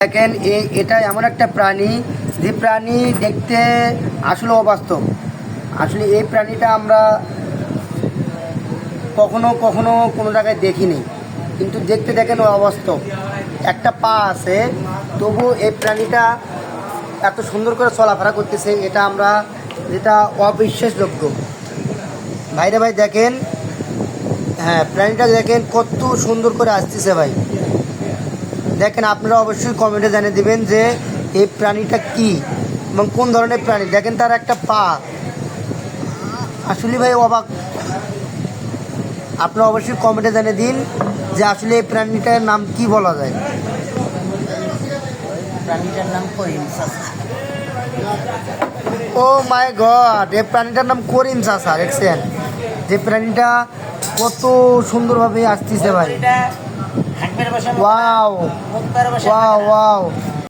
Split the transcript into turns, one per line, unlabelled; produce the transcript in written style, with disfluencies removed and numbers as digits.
দেখেন এটা এমন একটা প্রাণী যে প্রাণী দেখতে আসলে অবাস্তব। আসলে এই প্রাণীটা আমরা কখনো কখনো কোনো জায়গায় দেখিনি, কিন্তু দেখতে দেখেন অবাস্তব। একটা পা আছে, তবু এই প্রাণীটা এত সুন্দর করে চলাফেরা করতেছে, এটা আমরা যেটা অবিশ্বাসযোগ্য। ভাইরে ভাই দেখেন, হ্যাঁ প্রাণীটা দেখেন কত সুন্দর করে আসতেছে ভাই। দেখেন আপনারা অবশ্যই কমেন্টে জানিয়ে দিবেন যে এই প্রাণীটা কি এবং কোন ধরনের প্রাণী। দেখেন তার একটা পা, আসলে ভাই অবাক। আপনারা অবশ্যই কমেন্টে জানিয়ে দিন যে আসলে এই প্রাণীটার নাম কি বলা যায়।
প্রাণীটার নাম করিম চাচা।
ও মাই গড, এই প্রাণীটার নাম করিম চাচা। দেখছেন যে প্রাণীটা কত সুন্দরভাবে আসতেছে ভাই।
এটা হাঁটবার বসে
ওয়াও
মুক্তার বসে
ওয়াও ওয়াও।